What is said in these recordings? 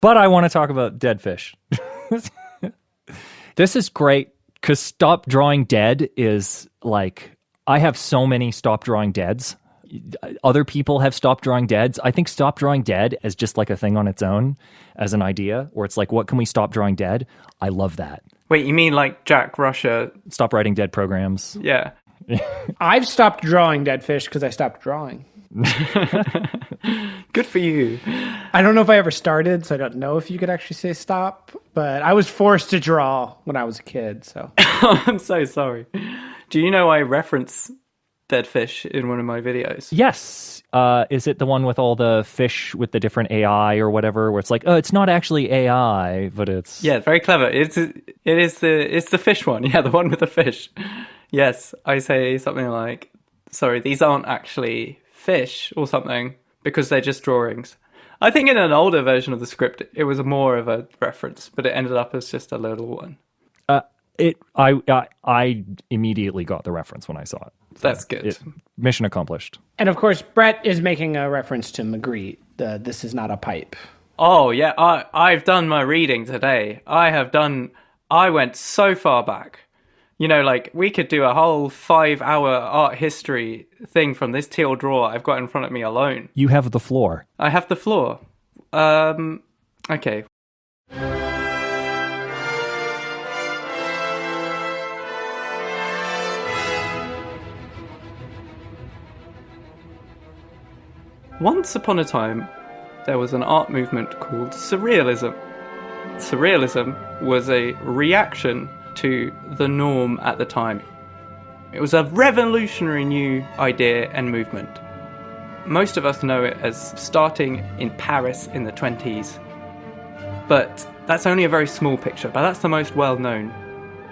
But I want to talk about dead fish. This is great because Stop Drawing Dead is like, I have so many Stop Drawing Deads. Other people have Stop Drawing Deads. I think Stop Drawing Dead is just like a thing on its own as an idea, where it's like, what can we stop drawing dead? I love that. Wait, you mean like Jack Rusher? Stop writing dead programs. Yeah. I've stopped drawing dead fish because I stopped drawing. Good for you. I don't know if I ever started, so I don't know if you could actually say stop, but I was forced to draw when I was a kid, so. I'm so sorry. Do you know I reference dead fish in one of my videos? Yes. Is it the one with all the fish with the different AI or whatever, where it's like, oh, it's not actually AI, but it's... Yeah, very clever. It's the fish one. Yeah, the one with the fish. Yes, I say something like, sorry, these aren't actually fish or something, because they're just drawings. I think in an older version of the script, it was more of a reference, but it ended up as just a little one. I immediately got the reference when I saw it. So that's good. Mission accomplished. And of course, Brett is making a reference to Magritte. This is not a pipe. Oh, yeah, I've done my reading today. I went so far back. You know, like, we could do a whole 5-hour art history thing from this teal drawer I've got in front of me alone. You have the floor. I have the floor. Okay. Once upon a time, there was an art movement called Surrealism. Surrealism was a reaction to the norm at the time. It was a revolutionary new idea and movement. Most of us know it as starting in Paris in the 20s. But that's only a very small picture, but that's the most well-known.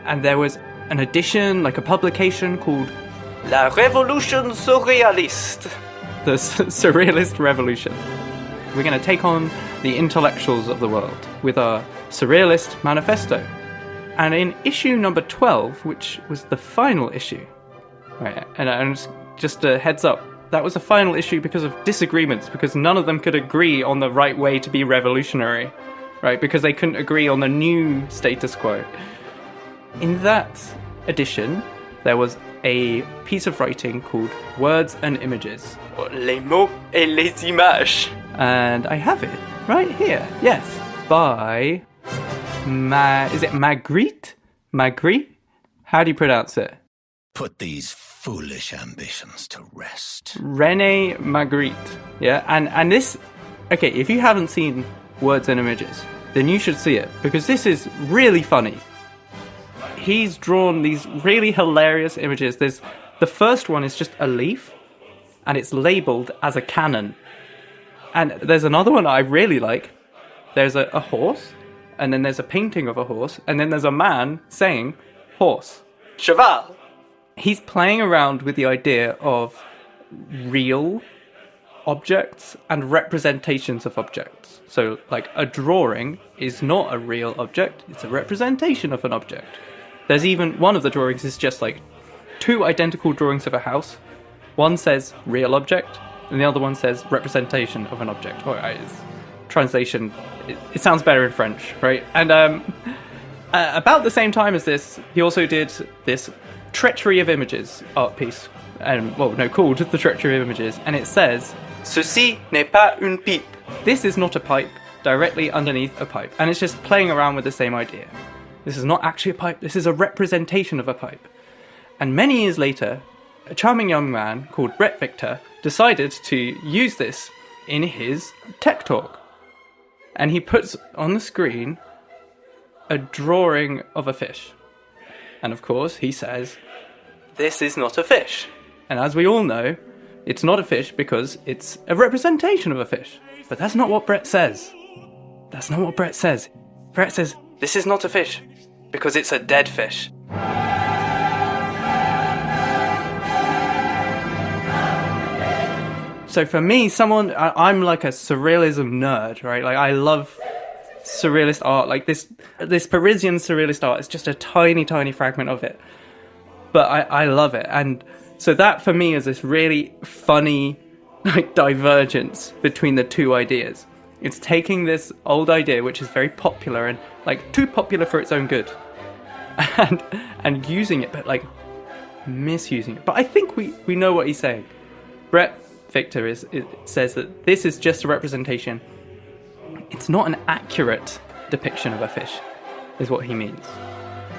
And there was an edition, like a publication called La Révolution Surréaliste. The Surrealist Revolution. We're going to take on the intellectuals of the world with our Surrealist Manifesto. And in issue number 12, which was the final issue, right, and just a heads up, that was a final issue because of disagreements, because none of them could agree on the right way to be revolutionary, right, because they couldn't agree on the new status quo. In that edition, there was a piece of writing called Words and Images, or Les mots et les images. And I have it right here, yes, by... is it Magritte? Magritte? How do you pronounce it? Put these foolish ambitions to rest. René Magritte. Yeah, and this... Okay, if you haven't seen Words and Images, then you should see it, because this is really funny. He's drawn these really hilarious images. The first one is just a leaf, and it's labelled as a cannon. And there's another one I really like. There's a horse, and then there's a painting of a horse, and then there's a man saying, horse. Cheval. He's playing around with the idea of real objects and representations of objects. So, like, a drawing is not a real object, it's a representation of an object. There's even, one of the drawings is just like 2 identical drawings of a house. One says real object, and the other one says representation of an object. Or translation, it sounds better in French, right? And about the same time as this, he also did this Treachery of Images art piece. Called The Treachery of Images. And it says, Ceci n'est pas une pipe. This is not a pipe, directly underneath a pipe. And it's just playing around with the same idea. This is not actually a pipe, this is a representation of a pipe. And many years later, a charming young man called Brett Victor decided to use this in his tech talk. And he puts on the screen a drawing of a fish. And of course, he says, this is not a fish. And as we all know, it's not a fish because it's a representation of a fish. But that's not what Brett says. That's not what Brett says. Brett says, this is not a fish because it's a dead fish. So for me, I'm like a surrealism nerd, right? Like, I love surrealist art. Like, this Parisian surrealist art is just a tiny, tiny fragment of it. But I love it. And so that, for me, is this really funny, like, divergence between the two ideas. It's taking this old idea, which is very popular and like too popular for its own good, and using it, but like misusing it. But I think we know what he's saying. Brett Victor says that this is just a representation. It's not an accurate depiction of a fish, is what he means.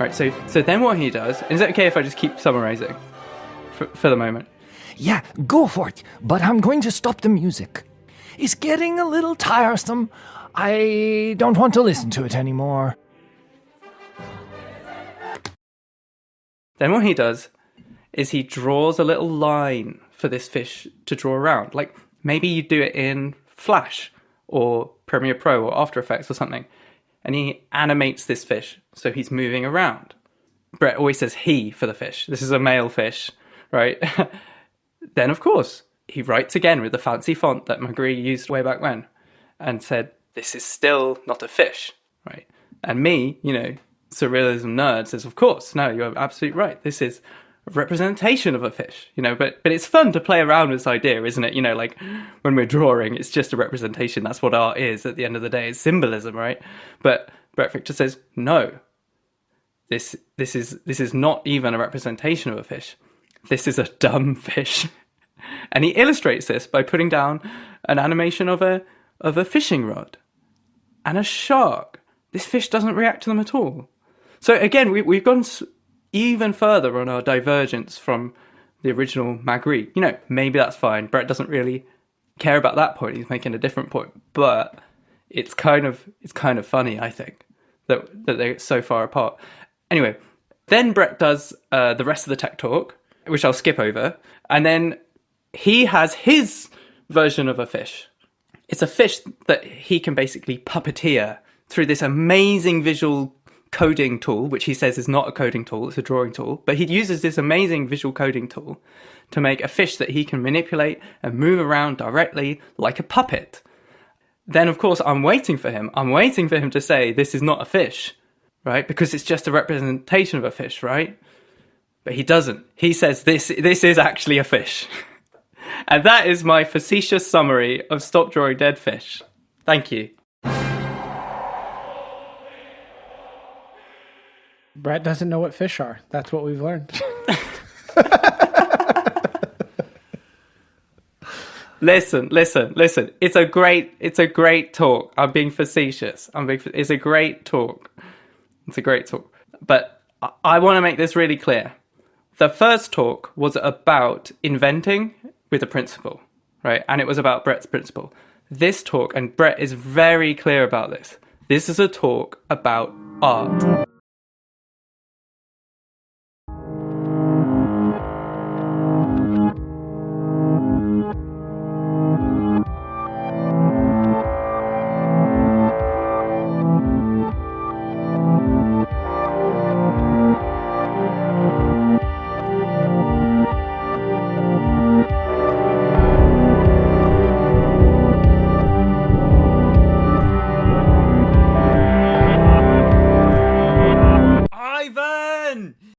Right, so then what he does, is it okay if I just keep summarizing for the moment? Yeah, go for it, but I'm going to stop the music. It's getting a little tiresome. I don't want to listen to it anymore. Then what he does is he draws a little line for this fish to draw around. Like maybe you do it in Flash or Premiere Pro or After Effects or something. And he animates this fish, so he's moving around. Brett always says he for the fish. This is a male fish, right? Then, of course, he writes again with the fancy font that Magritte used way back when and said, this is still not a fish, right? And me, surrealism nerd says, of course, no, you're absolutely right. This is a representation of a fish, but it's fun to play around with this idea, isn't it? Like when we're drawing, it's just a representation. That's what art is at the end of the day. It's symbolism, right? But Brett Victor says, no, this is not even a representation of a fish. This is a dumb fish. And he illustrates this by putting down an animation of a fishing rod and a shark. This fish doesn't react to them at all. So again, we've gone even further on our divergence from the original Magritte. Maybe that's fine. Brett doesn't really care about that point. He's making a different point. But it's kind of funny, I think, that they're so far apart. Anyway, then Brett does the rest of the tech talk, which I'll skip over, and then he has his version of a fish. It's a fish that he can basically puppeteer through this amazing visual coding tool, which he says is not a coding tool, it's a drawing tool, but he uses this amazing visual coding tool to make a fish that he can manipulate and move around directly like a puppet. Then, of course, I'm waiting for him to say this is not a fish, right? Because it's just a representation of a fish, right? But he doesn't. He says this is actually a fish. And that is my facetious summary of Stop Drawing Dead Fish. Thank you. Brett doesn't know what fish are. That's what we've learned. Listen. It's a great talk. I'm being facetious. It's a great talk. But I want to make this really clear. The first talk was about inventing with a principle, right? And it was about Brett's principle. This talk, and Brett is very clear about this, this is a talk about art.